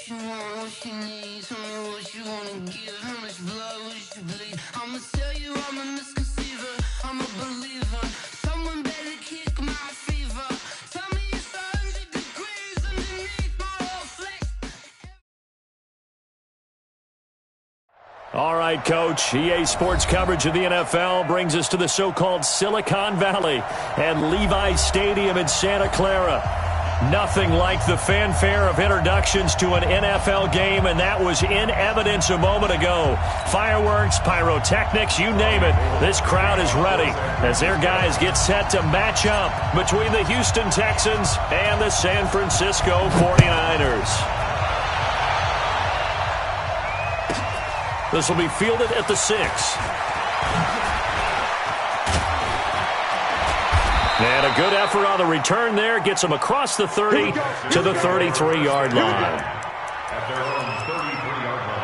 you want, what you need. Tell me what you wanna give. How much blood would you bleed? I'ma tell you I'm a misconceiver. I'm a believer. Someone better kick my fever. Tell me it's 100 degrees underneath my whole flesh. All right, Coach. EA Sports coverage of the NFL brings us to the so-called Silicon Valley and Levi Stadium in Santa Clara. Nothing like the fanfare of introductions to an NFL game, and that was in evidence a moment ago. Fireworks, pyrotechnics, you name it. This crowd is ready as their guys get set to match up between the Houston Texans and the San Francisco 49ers. This will be fielded at the 6. And a good effort on the return there. Gets him across the 30 to the 33-yard line. At their own 33-yard line.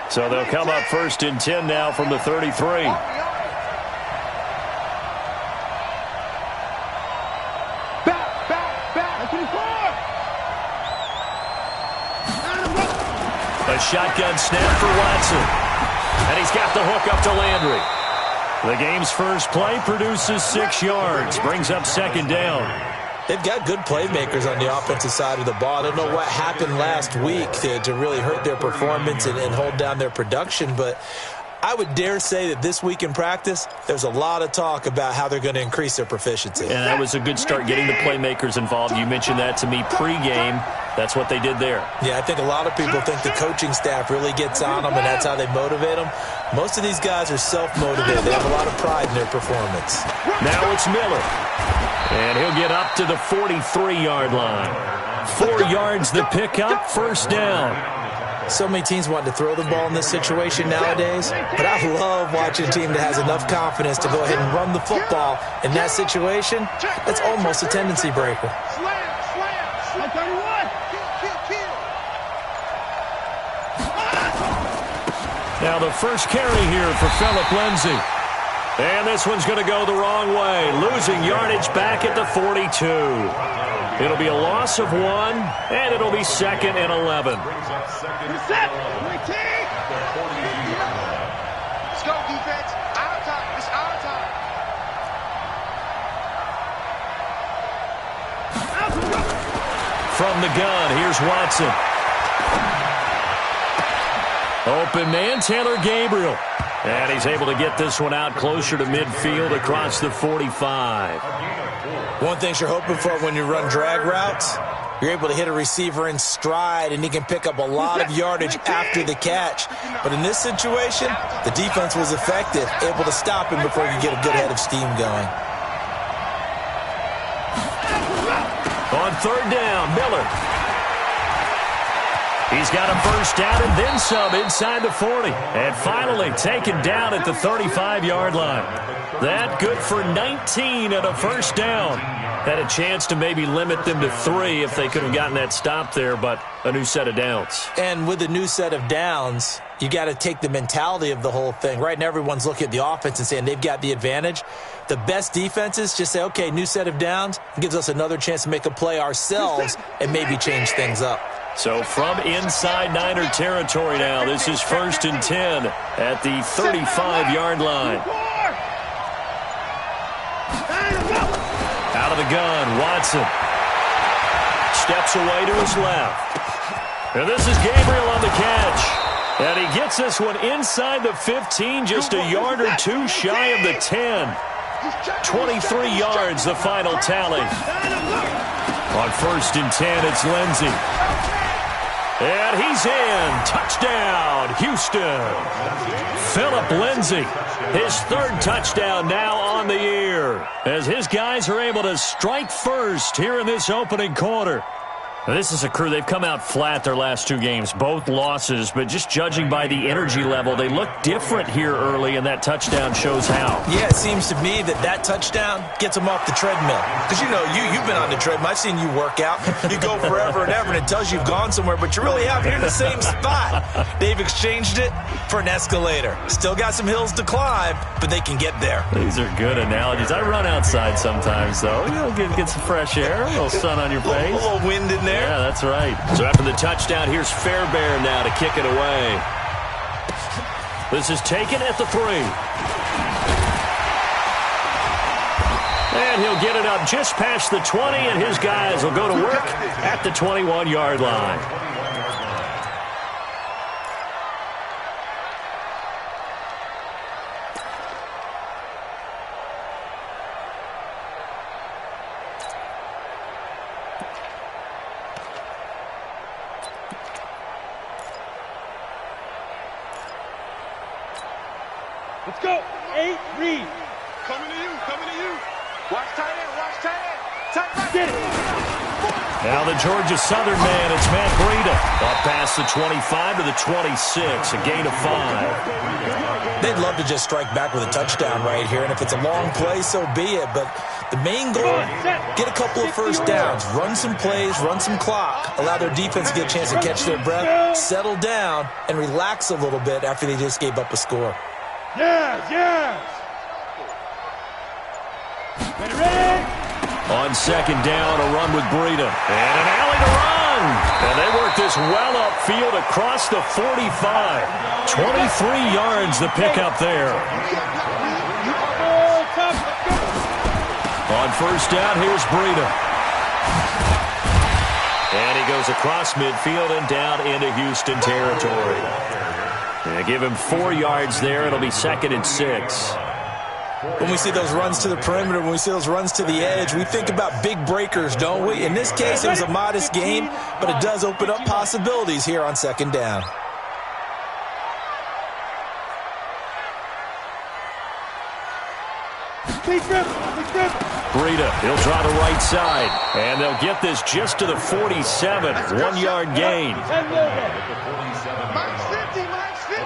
So they'll come up 1st and 10 now from the 33. A shotgun snap for Watson. And he's got the hook up to Landry. The game's first play produces 6 yards. Brings up 2nd down. They've got good playmakers on the offensive side of the ball. I don't know what happened last week to really hurt their performance and hold down their production, but I would dare say that this week in practice, there's a lot of talk about how they're going to increase their proficiency. And that was a good start, getting the playmakers involved. You mentioned that to me pregame. That's what they did there. Yeah, I think a lot of people think the coaching staff really gets on them, and that's how they motivate them. Most of these guys are self-motivated. They have a lot of pride in their performance. Now it's Miller. And he'll get up to the 43-yard line. 4 yards the pickup, 1st down. So many teams want to throw the ball in this situation nowadays, but I love watching a team that has enough confidence to go ahead and run the football. In that situation, that's almost a tendency breaker. Now the first carry here for Phillip Lindsay. And this one's going to go the wrong way, losing yardage back at the 42. It'll be a loss of 1, and it'll be 2nd and 11. Let's go, defense. Our time. It's our time. From the gun, here's Watson. Open man, Taylor Gabriel. And he's able to get this one out closer to midfield across the 45. One thing you're hoping for when you run drag routes, you're able to hit a receiver in stride, and he can pick up a lot of yardage after the catch. But in this situation, the defense was effective, able to stop him before he could get a good head of steam going. On 3rd down, Miller. He's got a first down and then some inside the 40. And finally taken down at the 35-yard line. That good for 19 and a first down. Had a chance to maybe limit them to 3 if they could have gotten that stop there, but a new set of downs. And with a new set of downs, you got to take the mentality of the whole thing. Right now everyone's looking at the offense and saying they've got the advantage. The best defenses just say, okay, new set of downs. It gives us another chance to make a play ourselves and maybe change things up. So from inside Niner territory now, this is 1st and 10 at the 35-yard line. Out of the gun, Watson. Steps away to his left. And this is Gabriel on the catch. And he gets this one inside the 15, just a yard or 2 shy of the 10. 23 yards, the final tally. On 1st and 10, it's Lindsay. And he's in. Touchdown, Houston. Phillip Lindsay, his 3rd touchdown now on the year, as his guys are able to strike first here in this opening quarter. This is a crew, they've come out flat their last two games, both losses, but just judging by the energy level, they look different here early, and that touchdown shows how. Yeah, it seems to me that touchdown gets them off the treadmill. Because, you know, you've been on the treadmill. I've seen you work out. You go forever and ever, and it tells you you've gone somewhere, but you really haven't. You're in the same spot. They've exchanged it for an escalator. Still got some hills to climb, but they can get there. These are good analogies. I run outside sometimes, though. You know, get some fresh air, a little sun on your face. A little wind in there. Yeah, that's right. So after the touchdown, here's Fairbairn now to kick it away. This is taken at the 3. And he'll get it up just past the 20, and his guys will go to work at the 21-yard line. Let's go. 8, read. Coming to you, coming to you. Watch tight end, watch tight end. Tight end. Get it. Now the Georgia Southern man, it's Matt Breida. Up past the 25 to the 26, a gain of 5. They'd love to just strike back with a touchdown right here, and if it's a long play, so be it. But the main goal, get a couple of first downs, run some plays, run some clock, allow their defense to get a chance to catch their breath, settle down, and relax a little bit after they just gave up a score. Yes, yes. Ready. On second down, a run with Breida. And an alley to run. And they work this well upfield across the 45. 23 yards the pickup there. On first down, here's Breida. And he goes across midfield and down into Houston territory. And give him 4 yards there. It'll be 2nd and 6. When we see those runs to the perimeter, when we see those runs to the edge, we think about big breakers, don't we? In this case, it was a modest gain, but it does open up possibilities here on second down. Breida, he'll draw the right side. And they'll get this just to the 47. 1-yard gain. Minus 50, minus 50.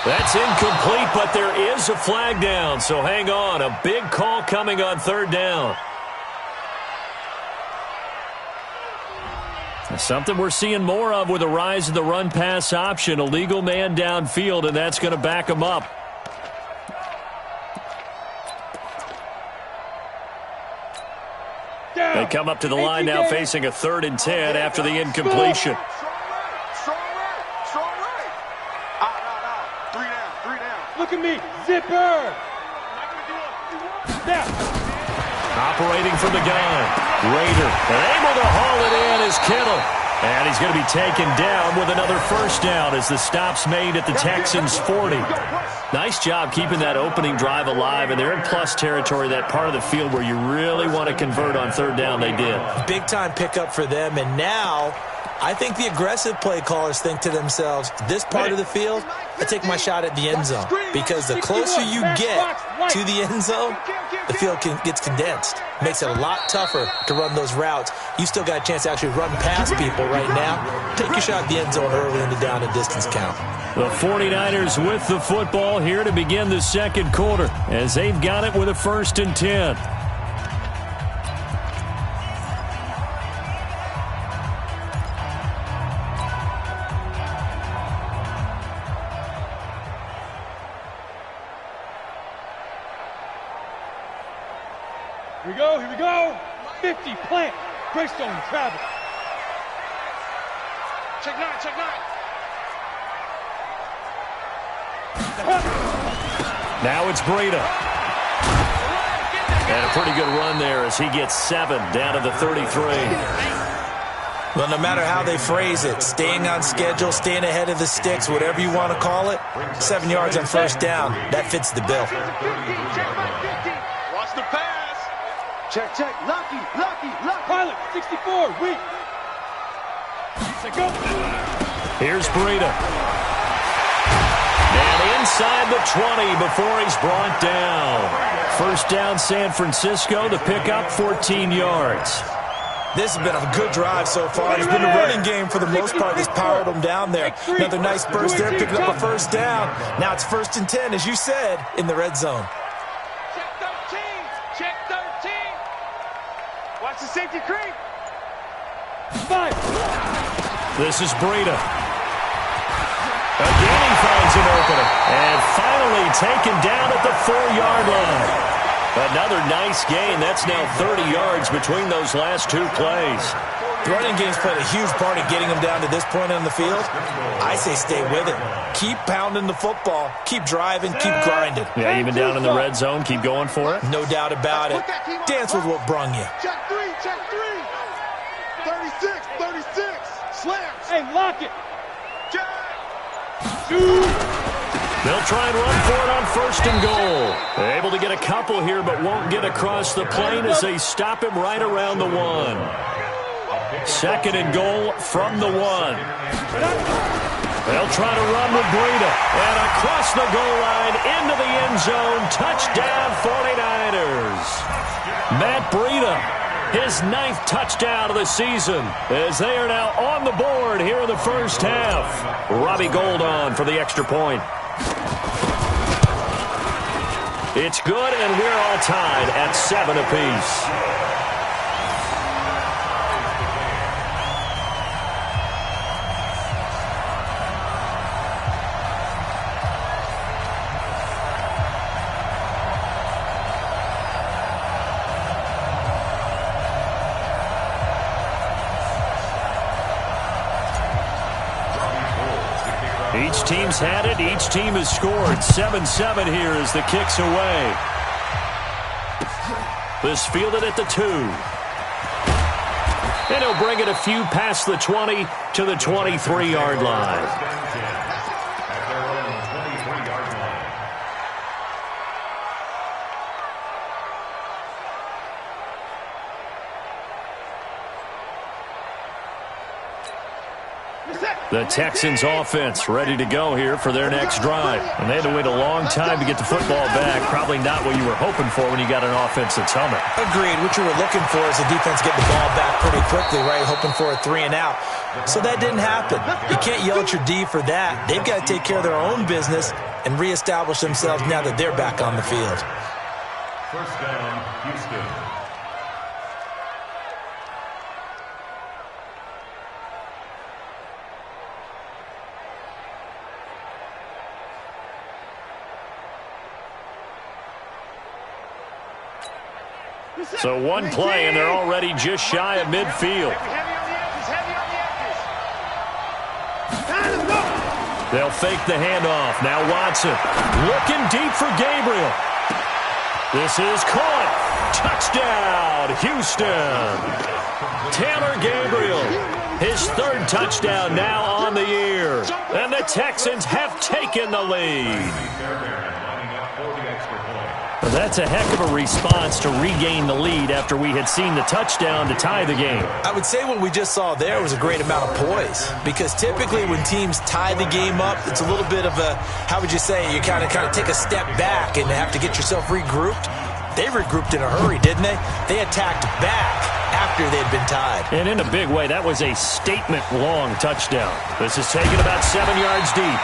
That's incomplete, but there is a flag down, so hang on. A big call coming on third down. Something we're seeing more of with the rise of the run-pass option. A legal man downfield, and that's going to back him up. They come up to the line now facing a 3rd and 10 after the incompletion. Look at me. Zipper. Now. Operating from the gun. Raider. And able to haul it in is Kittle. And he's going to be taken down with another first down as the stop's made at the Texans' 40. Nice job keeping that opening drive alive, and they're in plus territory, that part of the field where you really want to convert on third down. They did. Big-time pickup for them, and now I think the aggressive play callers think to themselves, this part of the field, I take my shot at the end zone, because the closer you get to the end zone, the field gets condensed. Makes it a lot tougher to run those routes. You still got a chance to actually run past people right now. Take your shot at the end zone early in the down and distance count. The 49ers with the football here to begin the second quarter as they've got it with a 1st and 10. Here we go. 50, plant. Greystone, travel. Check 9, check 9. Now it's Breida. And a pretty good run there as he gets 7 down to the 33. Well, no matter how they phrase it, staying on schedule, staying ahead of the sticks, whatever you want to call it, 7 yards on first down, that fits the bill. Watch the pass. Check, check. Lucky. Pilot, 64, weak. Go. Here's Breida. And inside the 20 before he's brought down. First down, San Francisco. The pickup, 14 yards. This has been a good drive so far. It's been a running game for the most part that's powered them down there. Another nice burst there, picking up a first down. Now it's 1st and 10, as you said, in the red zone. Check 13. Watch the safety creep. 5. This is Breida. Again, he finds an opening. And finally taken down at the 4-yard line. Another nice gain. That's now 30 yards between those last 2 plays. The running game's played a huge part in getting them down to this point on the field. I say stay with it. Keep pounding the football. Keep driving. Keep grinding. Yeah, even down in the red zone, keep going for it. No doubt about it. Dance with what brung you. Check 3. 36. Slams. Hey, lock it. They'll try and run for it on 1st and goal. They're able to get a couple here, but won't get across the plane as they stop him right around the 1. 2nd and goal from the 1. They'll try to run with Breida. And across the goal line, into the end zone. Touchdown, 49ers. Matt Breida, his 9th touchdown of the season, as they are now on the board here in the first half. Robbie Gould on for the extra point. It's good, and we're all tied at 7 apiece. Each team's had it. Each team has scored. 7-7 here as the kick's away. This fielded at the 2. And he'll bring it a few past the 20 to the 23-yard line. The Texans offense ready to go here for their next drive. And they had to wait a long time to get the football back. Probably not what you were hoping for when you got an offense that's humming. Agreed. What you were looking for is the defense getting the ball back pretty quickly, right? Hoping for a 3 and out. So that didn't happen. You can't yell at your D for that. They've got to take care of their own business and reestablish themselves now that they're back on the field. First down, Houston. So one play, and they're already just shy of midfield. They'll fake the handoff. Now Watson looking deep for Gabriel. This is caught. Touchdown, Houston. Taylor Gabriel, his 3rd touchdown now on the year. And the Texans have taken the lead. That's a heck of a response to regain the lead after we had seen the touchdown to tie the game. I would say what we just saw there was a great amount of poise, because typically when teams tie the game up, it's a little bit of a, how would you say, you kind of take a step back and have to get yourself regrouped. They regrouped in a hurry, didn't they? They attacked back after they'd been tied. And in a big way, that was a statement-long touchdown. This is taken about 7 yards deep.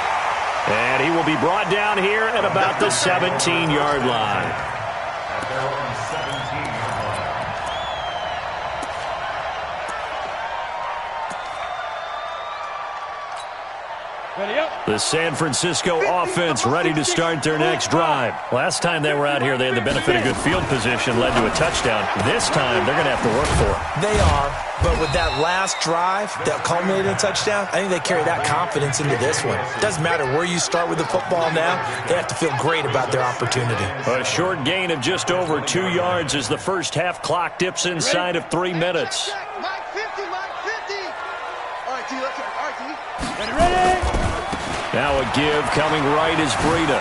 And he will be brought down here at about the 17-yard line. At their own 17-yard line. Ready up. The San Francisco offense ready to start their next drive. Last time they were out here, they had the benefit of good field position, led to a touchdown. This time, they're going to have to work for it. They are, but with that last drive that culminated in a touchdown, I think they carry that confidence into this one. Doesn't matter where you start with the football now, they have to feel great about their opportunity. A short gain of just over 2 yards as the first half clock dips inside of 3 minutes. Mike 50, Mike 50. All right, T, let's go. All right, T. Ready. Now a give coming right is Breida.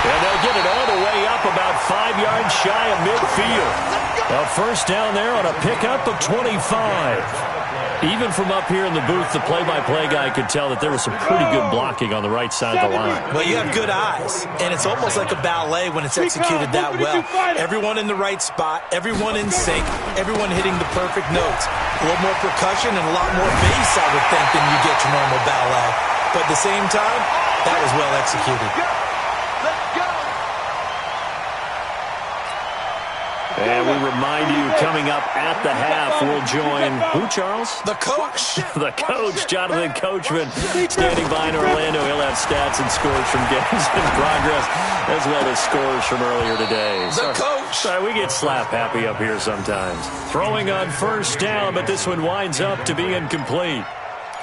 And they'll get it all the way up about 5 yards shy of midfield. A first down there on a pickup of 25. Even from up here in the booth, the play-by-play guy could tell that there was some pretty good blocking on the right side of the line. Well, you have good eyes, and it's almost like a ballet when it's executed that well. Everyone in the right spot, everyone in sync, everyone hitting the perfect notes. A little more percussion and a lot more bass, I would think, than you get your normal ballet. But at the same time, that was well executed. And we remind you, coming up at the half, we'll join who, Charles? The coach. The coach, Jonathan Coachman, standing by in Orlando. He'll have stats and scores from games in progress, as well as scores from earlier today. The coach. Sorry, we get slap happy up here sometimes. Throwing on first down, but this one winds up to be incomplete.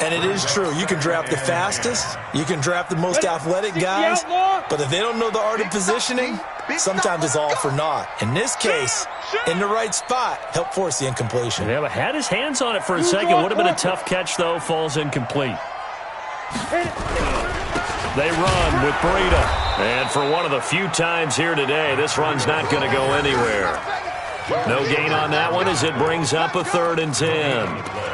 And it is true. You can draft the fastest. You can draft the most athletic guys. But if they don't know the art of positioning, sometimes it's all for naught. In this case, in the right spot, help force the incompletion. Yeah, but had his hands on it for a second. Would have been a tough catch, though. Falls incomplete. They run with Breida. And for one of the few times here today, this run's not going to go anywhere. No gain on that one as it brings up a 3rd and 10.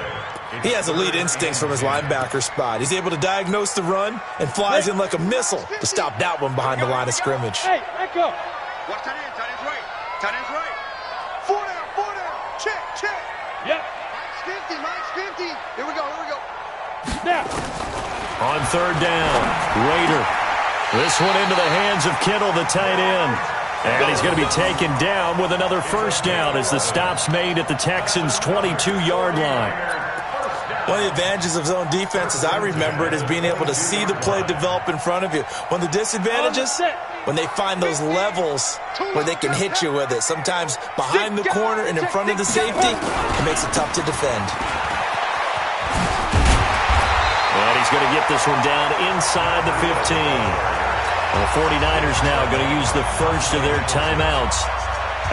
He has elite instincts from his linebacker spot. He's able to diagnose the run and flies in like a missile to stop that one behind the line of scrimmage. Hey, back up. Watch tight end. Tight end's right. Tight end's right. 4 down. 4 down. Check. Check. Yep. Mike's 50. Here we go. Snap. On 3rd down, Raider. This one into the hands of Kittle, the tight end. And he's going to be taken down with another first down as the stop's made at the Texans' 22-yard line. One of the advantages of zone defense, as I remember it, is being able to see the play develop in front of you. One of the disadvantages, when they find those levels where they can hit you with it. Sometimes behind the corner and in front of the safety, it makes it tough to defend. And he's going to get this one down inside the 15. And the 49ers now going to use the first of their timeouts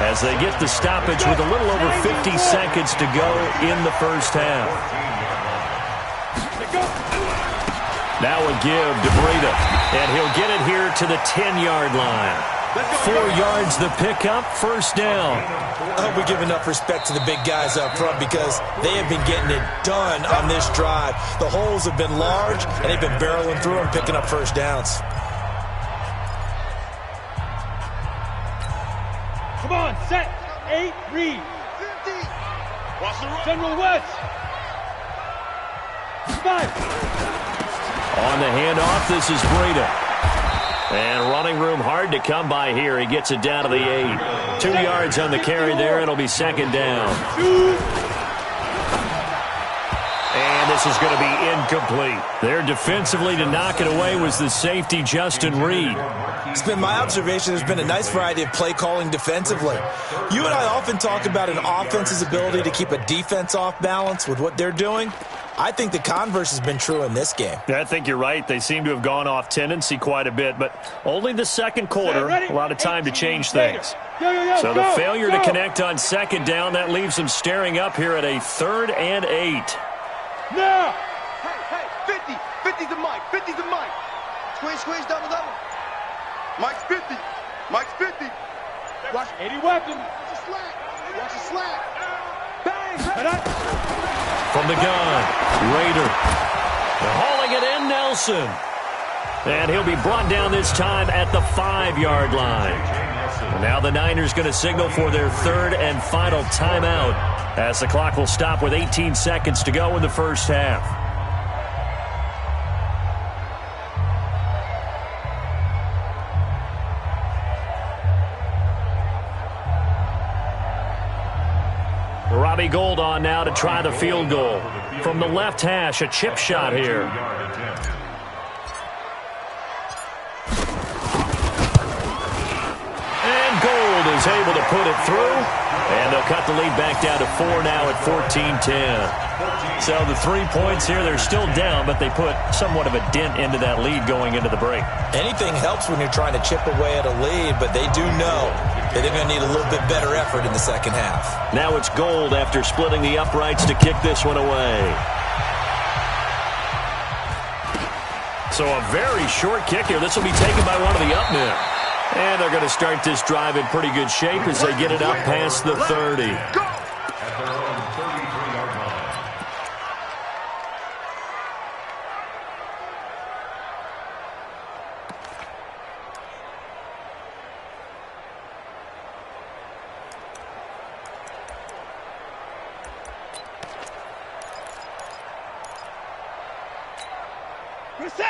as they get the stoppage with a little over 50 seconds to go in the first half. Now a give to Breida, and he'll get it here to the 10-yard line. 4 yards the pickup, first down. I hope we give enough respect to the big guys up front because they have been getting it done on this drive. The holes have been large, and they've been barreling through them, picking up first downs. Come on, set. 8, read. 50. Watch the run. General West. 5. On the handoff, this is Breida. And running room hard to come by here. He gets it down to the 8. 2 yards on the carry there. It'll be second down. And this is going to be incomplete. There defensively to knock it away was the safety, Justin Reed. It's been my observation there's been a nice variety of play calling defensively. You and I often talk about an offense's ability to keep a defense off balance with what they're doing. I think the converse has been true in this game. Yeah, I think you're right. They seem to have gone off tendency quite a bit, but only the second quarter, a lot of time to change things. So the failure to connect on second down, that leaves them staring up here at a 3rd and 8. Now! Hey, 50. 50's the Mike. 50's the Mike. Squeeze, double. Mike's 50. Mike's 50. Watch 80 weapon. Watch the slack. Bang! From the gun, Raider. Hauling it in, Nelson. And he'll be brought down this time at the 5-yard line. And now the Niners going to signal for their 3rd and final timeout as the clock will stop with 18 seconds to go in the first half. Robbie Gould on now to try the field goal. From the left hash, a chip shot here. And Gould is able to put it through. And they'll cut the lead back down to 4 now at 14-10. So the 3 points here, they're still down, but they put somewhat of a dent into that lead going into the break. Anything helps when you're trying to chip away at a lead, but they do know that they're going to need a little bit better effort in the second half. Now it's Gould after splitting the uprights to kick this one away. So a very short kick here. This will be taken by one of the up men. And they're going to start this drive in pretty good shape as they get it up past the 30.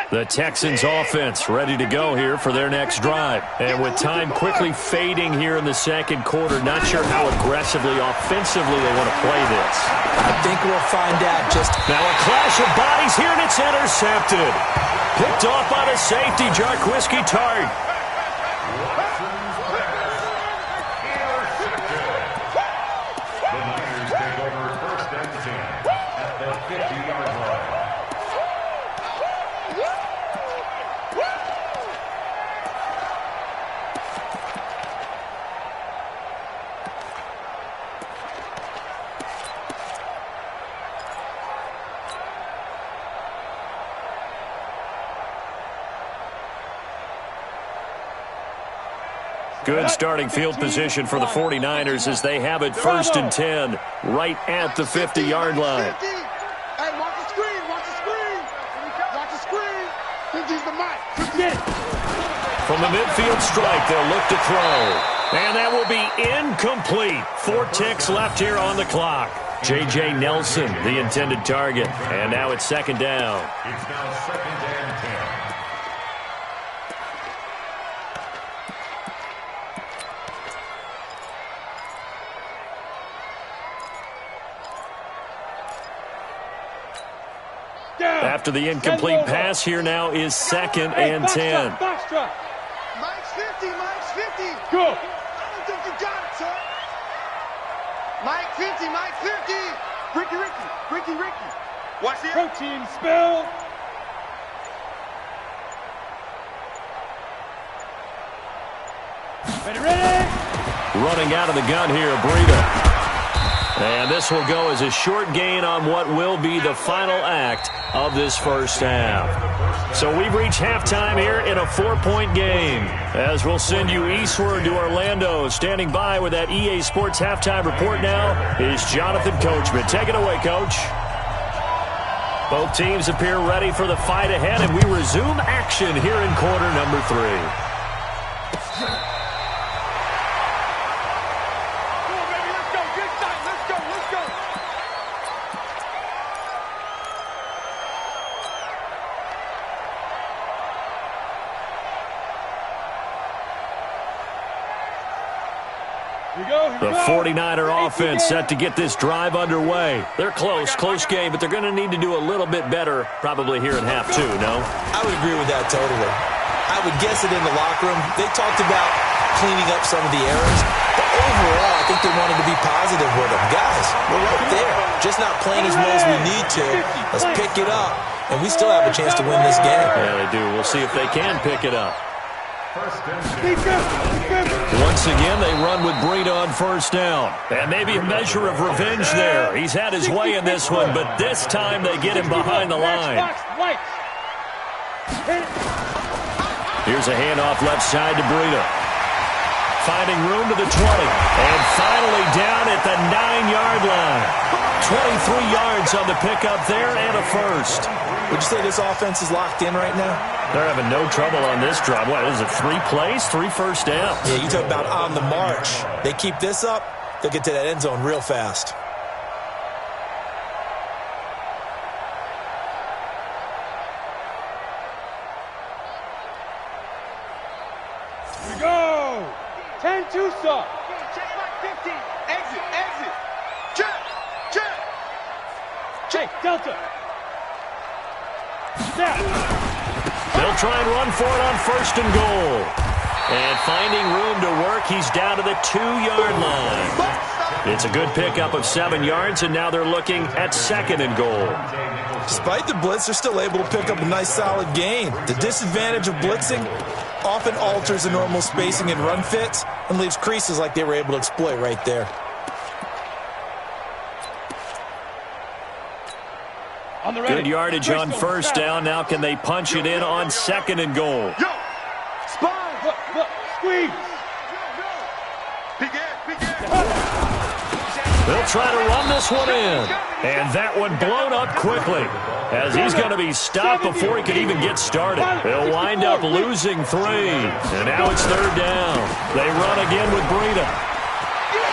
The Texans offense ready to go here for their next drive. And with time quickly fading here in the second quarter, not sure how aggressively, offensively they want to play this. I think we'll find out just... Now a clash of bodies here, and it's intercepted. Picked off by the safety, Jarquiski Tart. The Niners take over 1st and 10 at the 50-yard line. Good starting field position for the 49ers as they have it 1st and 10 right at the 50-yard line. Hey, watch the screen, watch the screen. Watch the screen. 50's the mic. From the midfield strike, they'll look to throw. And that will be incomplete. 4 ticks left here on the clock. J.J. Nelson, the intended target. And now it's 2nd down. It's now 2nd and 10. After the incomplete pass, here now is 2nd and 10. Mike's 50, Mike's 50. Go. I don't think you got it, sir. Mike 50, Mike 50. Ricky. Watch the Protein spill. Ready? Running out of the gun here, Breida. And this will go as a short gain on what will be the final act of this first half. So we've reached halftime here in a 4-point game. As we'll send you eastward to Orlando. Standing by with that EA Sports halftime report now is Jonathan Coachman. Take it away, Coach. Both teams appear ready for the fight ahead, and we resume action here in quarter number 3. The 49er offense set to get this drive underway. They're close game, but they're going to need to do a little bit better probably here in half 2, no? I would agree with that totally. I would guess it in the locker room. They talked about cleaning up some of the errors, but overall, I think they wanted to be positive with them. Guys, we're right there. Just not playing as well as we need to. Let's pick it up, and we still have a chance to win this game. Yeah, they do. We'll see if they can pick it up. 1st and 10. Once again, they run with Breida on 1st down. And maybe a measure of revenge there. He's had his way in this one, but this time they get him behind the line. Here's a handoff left side to Breida. Finding room to the 20. And finally down at the 9-yard line. 23 yards on the pickup there and a first. Would you say this offense is locked in right now? They're having no trouble on this drive. What is it, 3 plays, 3 first downs? Yeah, you talk about on the march. They keep this up, they'll get to that end zone real fast. Here we go. 10-2 stop. Check Mike 50. Exit. Check. Hey, Delta. Snap. They'll try and run for it on 1st and goal. And finding room to work, he's down to the 2-yard line. It's a good pickup of 7 yards, and now they're looking at 2nd and goal. Despite the blitz, they're still able to pick up a nice solid gain. The disadvantage of blitzing often alters the normal spacing and run fits and leaves creases like they were able to exploit right there. Good yardage on 1st down. Now can they punch it in on 2nd and goal? Yo, spine. Look, squeeze. Big ass. They'll try to run this one in. And that one blown up quickly as he's going to be stopped before he can even get started. They'll wind up losing 3. And now it's 3rd down. They run again with Breida.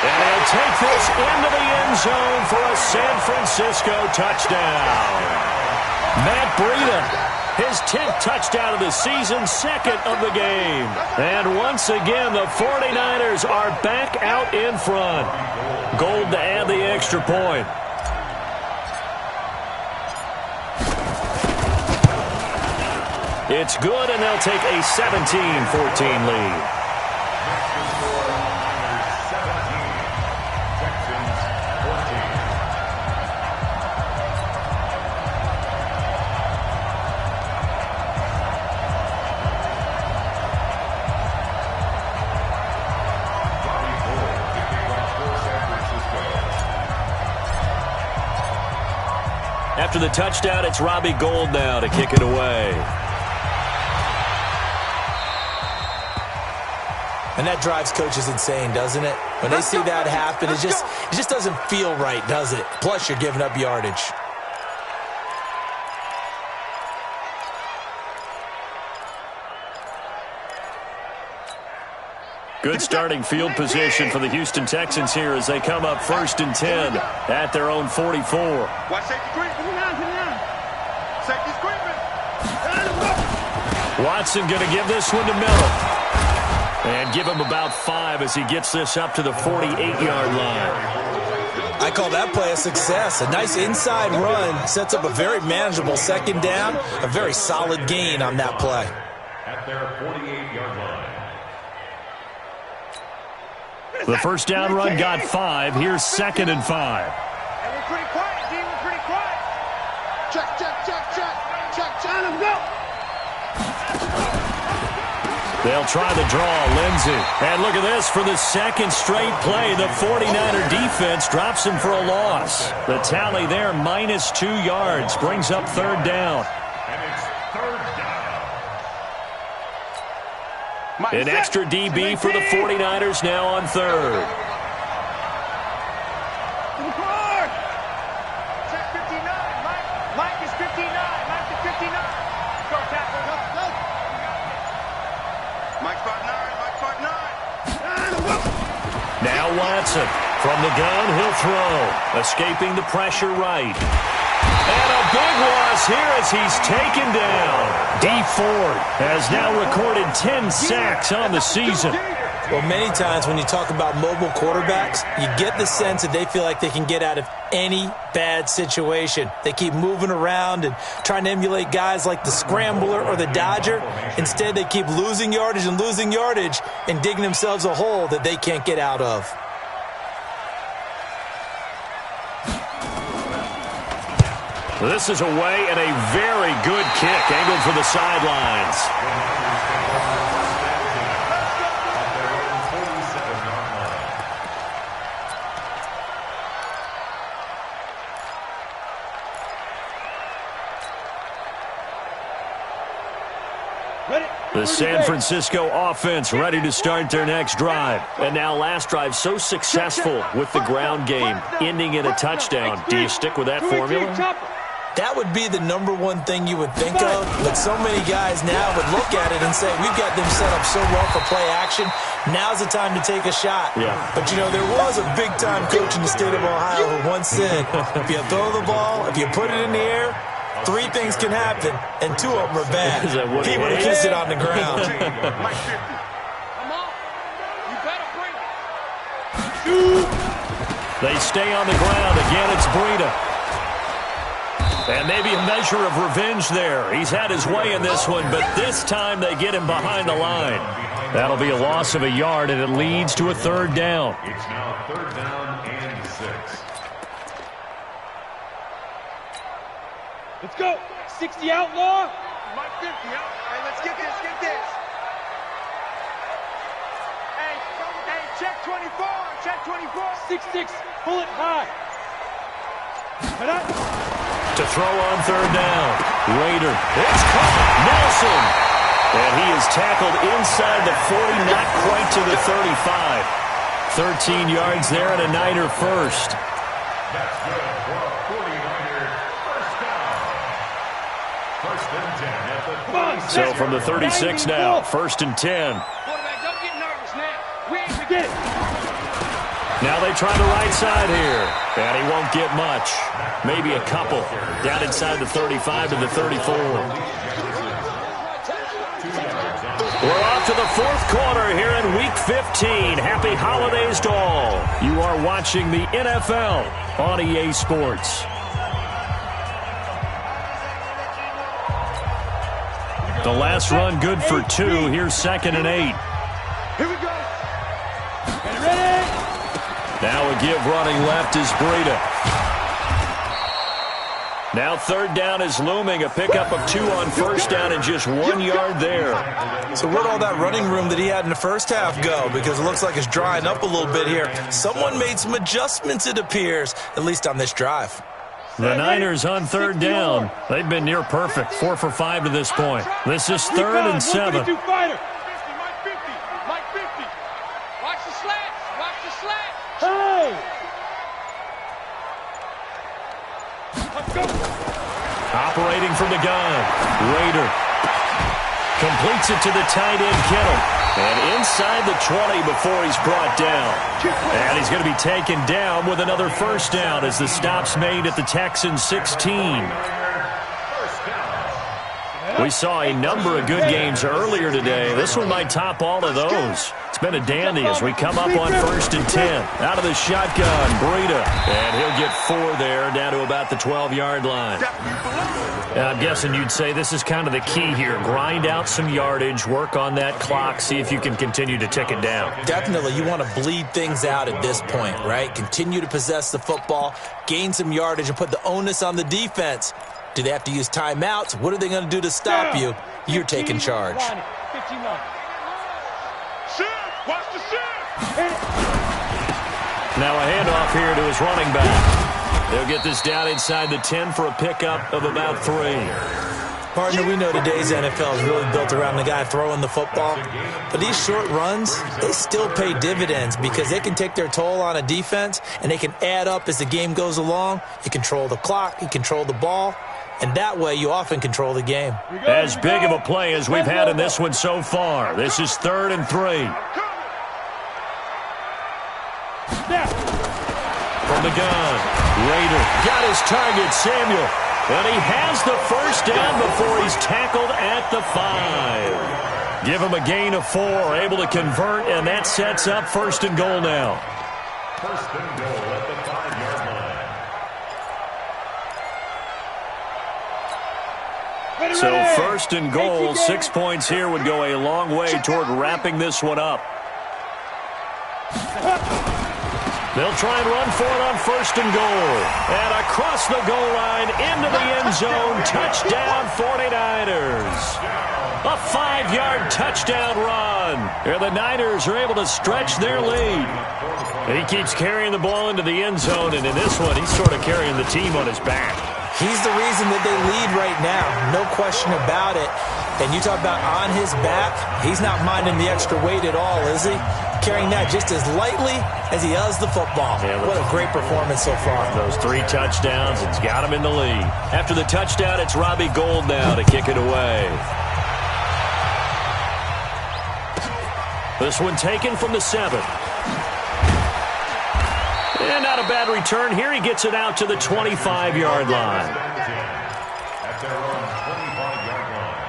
And they'll take this into the end zone for a San Francisco touchdown. Matt Breida His 10th touchdown of the season, second of the game. And once again, the 49ers are back out in front. Gold to add the extra point. It's good, and they'll take a 17-14 lead. After the touchdown, it's Robbie Gould now to kick it away. And that drives coaches insane, doesn't it? When they see that happen, it just doesn't feel right, does it? Plus, you're giving up yardage. Good starting field position for the Houston Texans here as they come up 1st and 10 at their own 44. Watch safety creeping. Safety's creeping. Watson going to give this one to Miller. And give him about 5 as he gets this up to the 48-yard line. I call that play a success. A nice inside run sets up a very manageable second down. A very solid gain on that play. At their 48-yard line. The first down run got 5. Here's 2nd and 5. And we're pretty quiet, D. We're pretty quiet. Check. Let's go. They'll try the draw, Lindsey. And look at this for the second straight play. The 49er defense drops him for a loss. The tally there, -2 yards, brings up 3rd down. And it's 3rd down. An extra DB for the 49ers now on 3rd. Check 59. Mike is 59. Mike is 59. Go, tackle. Go. Mike's 5'9". Now Watson. From the gun, he'll throw. Escaping the pressure right. And a big loss here as he's taken down. Dee Ford has now recorded 10 sacks on the season. Well, many times when you talk about mobile quarterbacks, you get the sense that they feel like they can get out of any bad situation. They keep moving around and trying to emulate guys like the Scrambler or the Dodger. Instead, they keep losing yardage and digging themselves a hole that they can't get out of. This is away and a very good kick angled for the sidelines. The San Francisco offense ready to start their next drive. And now last drive so successful with the ground game, ending in a touchdown. Do you stick with that formula? That would be the number one thing you would think of, but so many guys now would look at it and say, we've got them set up so well for play action, now's the time to take a shot. Yeah. But, you know, there was a big-time coach in the state of Ohio who once said, if you throw the ball, if you put it in the air, 3 things can happen, and 2 of them are bad. He would have kissed it on the ground. Come on. You better bring it. They stay on the ground. Again, it's Breida. And maybe a measure of revenge there. He's had his way in this one, but this time they get him behind the line. That'll be a loss of a yard, and it leads to a 3rd down. It's now 3rd down and 6. Let's go. 60 outlaw. Mike 50, Hey, let's get this. Hey, check 24. Check 24. 6-6. Pull it high. Head up. To throw on 3rd down. Raider. It's caught. Nelson. And he is tackled inside the 40, not quite to the 35. 13 yards there and a Niner first. That's good for a 49er first down. 1st and 10 at the 46. So from the 36 now, 1st and 10. Quarterback, don't get nervous now. We ain't Get it. Now they try the right side here. And he won't get much. Maybe a couple. Down inside the 35 to the 34. fourth quarter here in Week 15. Happy holidays to all. You are watching the NFL on EA Sports. The last run good for 2. Here's 2nd and 8. Here we go. Get ready. Now a give running left is Breida. Now 3rd down is looming. A pickup of 2 on 1st down and just 1 yard there. So where'd all that running room that he had in the first half go? Because it looks like it's drying up a little bit here. Someone made some adjustments, it appears, at least on this drive. The Niners on 3rd down. They've been near perfect. 4 for 5 to this point. This is 3rd and 7. Fighter. Mike 50. Mike 50. Watch the slats. Watch the slats. Hey. Let's go. Operating from the gun. Raider completes it to the tight end, Kittle. And inside the 20 before he's brought down. And he's going to be taken down with another 1st down as the stop's made at the Texans 16. We saw a number of good games earlier today. This one might top all of those. It's been a dandy as we come up on 1st and 10. Out of the shotgun, Breida. And he'll get 4 there, down to about the 12-yard line. I'm guessing you'd say this is kind of the key here. Grind out some yardage, work on that clock, see if you can continue to tick it down. Definitely, you want to bleed things out at this point, right? Continue to possess the football, gain some yardage, and put the onus on the defense. Do they have to use timeouts? What are they going to do to stop you? You're taking charge. 59. Shift. Watch the shift. Now a handoff here to his running back. They'll get this down inside the 10 for a pickup of about 3. Partner, we know today's NFL is really built around the guy throwing the football. But these short runs, they still pay dividends because they can take their toll on a defense and they can add up as the game goes along. You control the clock, you control the ball, and that way you often control the game. As big of a play as we've had in this one so far. This is 3rd and 3. From the gun, Raider got his target, Samuel. And he has the 1st down before he's tackled at the 5. Give him a gain of 4, able to convert, and that sets up 1st and goal now. 1st and goal at the 5-yard line. So 1st and goal, 6 points here would go a long way toward wrapping this one up. They'll try and run for it on 1st and goal. And across the goal line, into the end zone, touchdown 49ers. A 5-yard touchdown run. Here the Niners are able to stretch their lead. And he keeps carrying the ball into the end zone, and in this one, he's sort of carrying the team on his back. He's the reason that they lead right now, no question about it. And you talk about on his back, he's not minding the extra weight at all, is he? Carrying that just as lightly as he does the football. Yeah, what a great performance so far. Those 3 touchdowns, it's got him in the lead. After the touchdown, it's Robbie Gould now to kick it away. This one taken from the 7. And not a bad return here. He gets it out to the 25-yard line. At their own 25-yard line.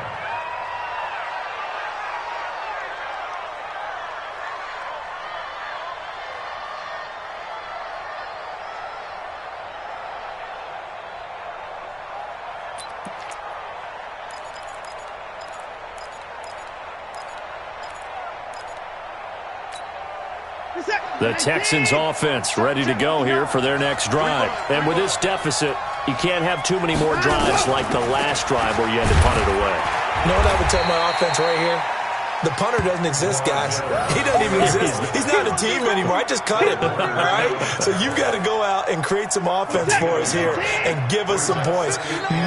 The Texans offense ready to go here for their next drive. And with this deficit, you can't have too many more drives like the last drive where you had to punt it away. You know what I would tell my offense right here? The punter doesn't exist, guys. He doesn't even exist. He's not a team anymore. I just cut him, all right? So you've got to go out and create some offense for us here and give us some points.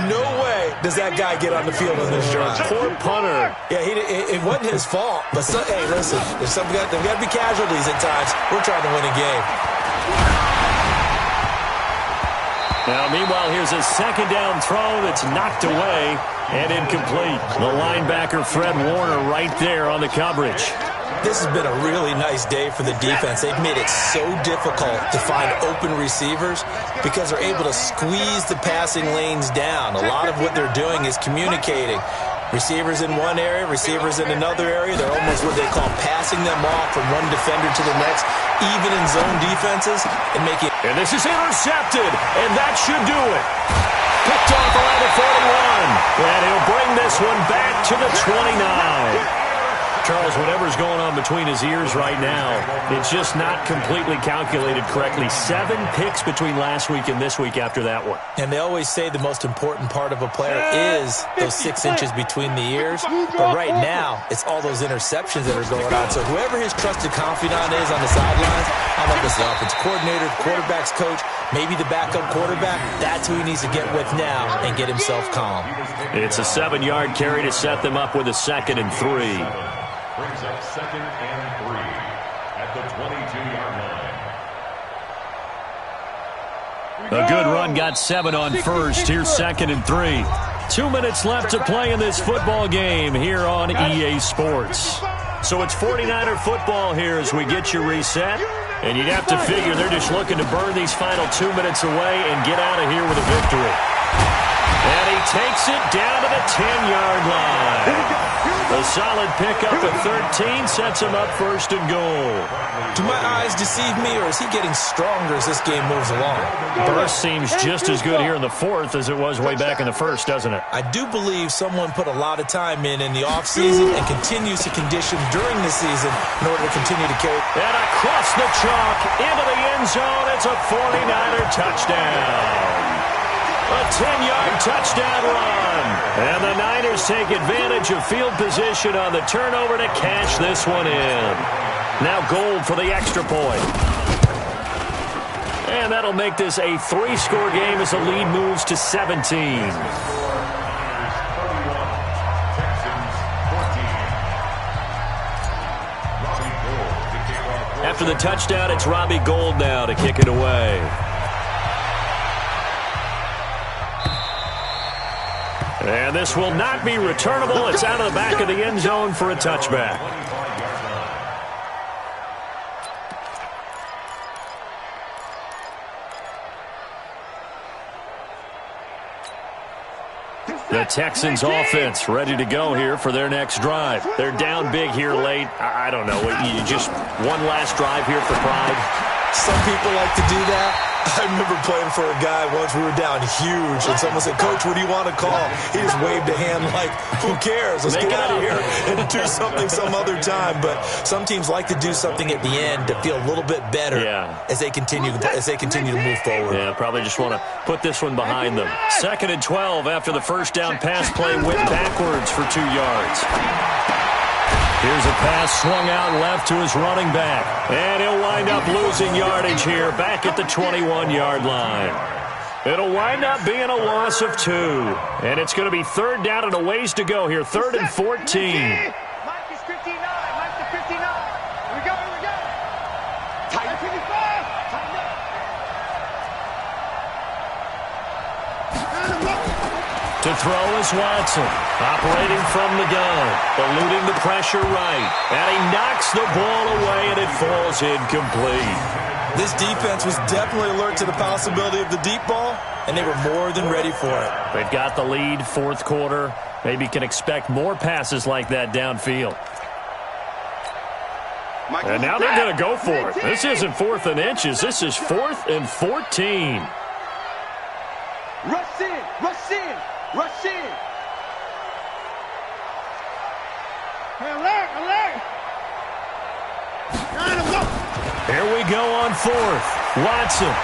No way does that guy get on the field in this drive. Poor punter. Yeah, it wasn't his fault. But, hey, listen, there's got to be casualties at times. We're trying to win a game. Now, meanwhile, here's a 2nd down throw that's knocked away and incomplete. The linebacker, Fred Warner, right there on the coverage. This has been a really nice day for the defense. They've made it so difficult to find open receivers because they're able to squeeze the passing lanes down. A lot of what they're doing is communicating. Receivers in one area, receivers in another area. They're almost what they call passing them off from one defender to the next, even in zone defenses, and making. And this is intercepted, and that should do it. Picked off around the 41, and he'll bring this one back to the 29. Charles, whatever's going on between his ears right now, it's just not completely calculated correctly. 7 picks between last week and this week after that one. And they always say the most important part of a player is those 6 inches between the ears. But right now, it's all those interceptions that are going on. So whoever his trusted confidant is on the sidelines, I don't know if it's the offensive coordinator, the quarterback's coach, maybe the backup quarterback, that's who he needs to get with now and get himself calm. It's a 7-yard carry to set them up with a 2nd and 3. Brings up 2nd and 3 at the 22-yard line. A good run got 7 on first. Here's 2nd and 3. 2 minutes left to play in this football game here on EA Sports. So it's 49er football here as we get you reset. And you'd have to figure they're just looking to burn these final 2 minutes away and get out of here with a victory. And he takes it down to the 10-yard line. A solid pickup at 13 sets him up 1st and goal. Do my eyes deceive me, or is he getting stronger as this game moves along? Burst seems just as good here in the 4th as it was way back in the 1st, doesn't it? I do believe someone put a lot of time in the offseason and continues to condition during the season in order to continue to carry. And across the chalk into the end zone, it's a 49er touchdown. A 10-yard touchdown run. And the Niners take advantage of field position on the turnover to cash this one in. Now Gold for the extra point. And that'll make this a 3-score game as the lead moves to 17. After the touchdown, it's Robbie Gould now to kick it away. And this will not be returnable. It's out of the back of the end zone for a touchback. The Texans offense ready to go here for their next drive. They're down big here late. I don't know. You just one last drive here for pride. Some people like to do that. I remember playing for a guy once. We were down huge, and someone said, "Coach, what do you want to call?" He just waved a hand like, "Who cares? Let's get out of here and do something some other time." But some teams like to do something at the end to feel a little bit better as they continue to move forward. Yeah, probably just want to put this one behind them. 2nd and 12 after the first down pass play went backwards for 2 yards. Here's a pass swung out left to his running back. And he'll wind up losing yardage here back at the 21-yard line. It'll wind up being a loss of 2. And it's going to be 3rd down and a ways to go here. 3rd and 14. Mike is 59. Mike is 59. Here we go. Here we go. Tight 55. To throw is Watson, operating from the gun, eluding the pressure right, and he knocks the ball away, and it falls incomplete. This defense was definitely alert to the possibility of the deep ball, and they were more than ready for it. They've got the lead, 4th quarter. Maybe can expect more passes like that downfield. And now they're going to go for it. This isn't 4th and inches. This is 4th and 14. Rush in, rush in, rush in. Alert. Here we go on 4th. Watson.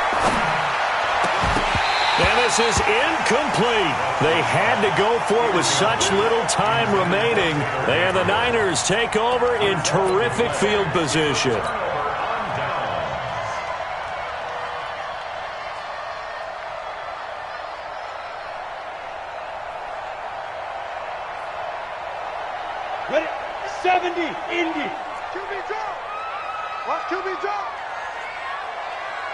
And this is incomplete. They had to go for it with such little time remaining. And the Niners take over in terrific field position. Ready? 70, Indy. QB drop. Watch QB drop.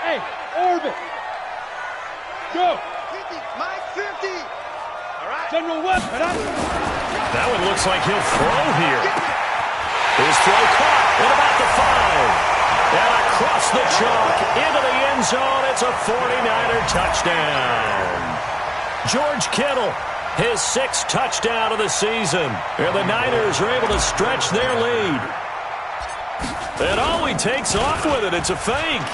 Hey, orbit. Go. 50, Mike 50. All right. General what? That one looks like he'll throw here. His throw caught at about the 5. And across the chalk into the end zone. It's a 49er touchdown. George Kittle His 6th touchdown of the season. And the Niners are able to stretch their lead. And oh, he takes off with it. It's a fake.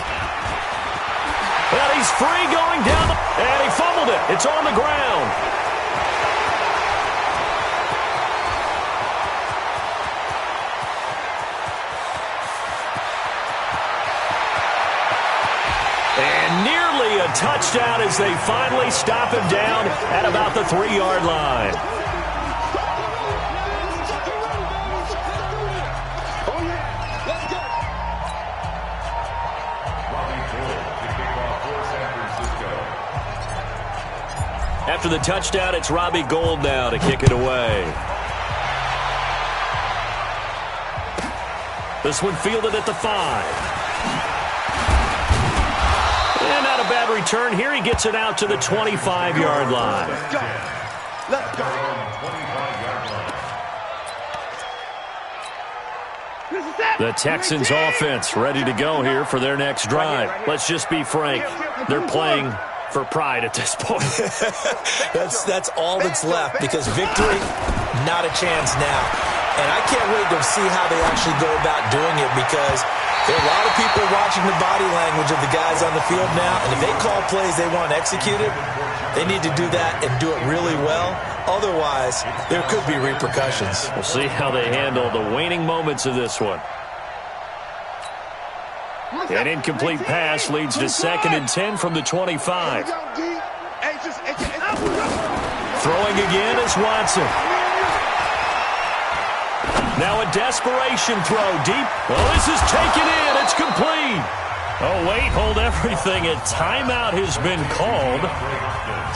And he's free going down. And he fumbled it. It's on the ground. And nearly a touchdown as they finally stop him down at about the 3-yard line. After the touchdown, it's Robbie Gould now to kick it away. This one fielded at the 5. And not a bad return here. He gets it out to the 25-yard line. Let's go. Let's go. The Texans offense ready to go here for their next drive. Let's just be frank. They're playing for pride at this point. That's all that's left, because victory, not a chance now. And I can't wait to see how they actually go about doing it, because there are a lot of people watching the body language of the guys on the field now, and if they call plays they want executed, they need to do that and do it really well. Otherwise, there could be repercussions. We'll see how they handle the waning moments of this one. An incomplete pass leads to 2nd and 10 from the 25. Throwing again is Watson. Now a desperation throw deep. Oh, this is taken in. It's complete. Oh, wait, hold everything. A timeout has been called.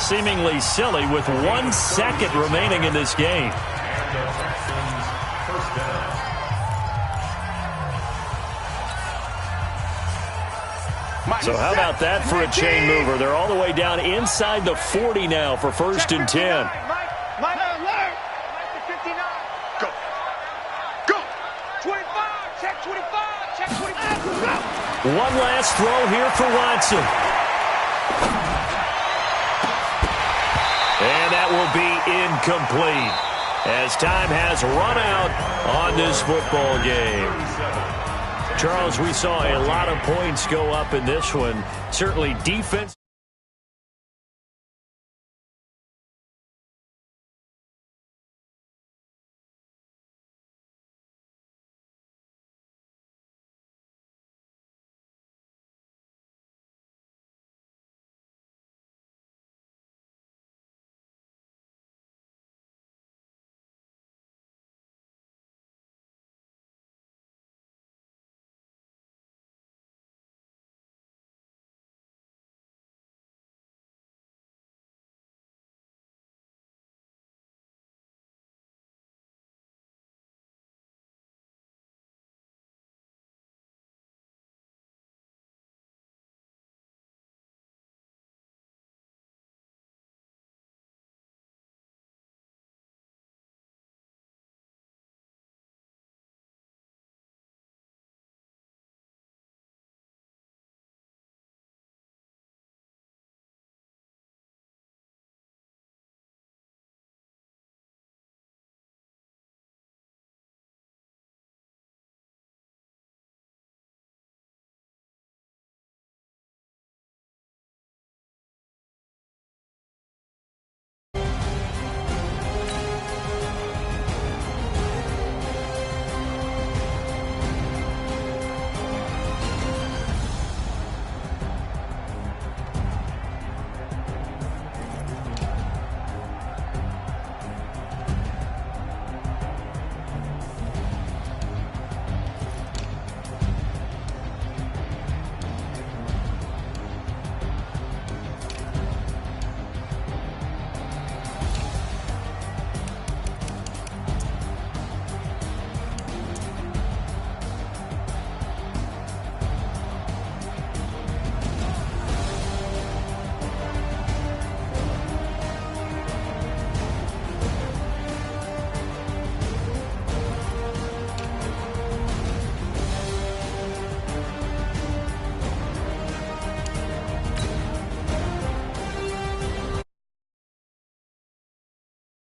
Seemingly silly with 1 second remaining in this game. So how about that for a chain mover? They're all the way down inside the 40 now for 1st and 10. Go. Go. 25. Check 25. Check 25. One last throw here for Watson. And that will be incomplete, as time has run out on this football game. Charles, we saw a lot of points go up in this one. Certainly defense.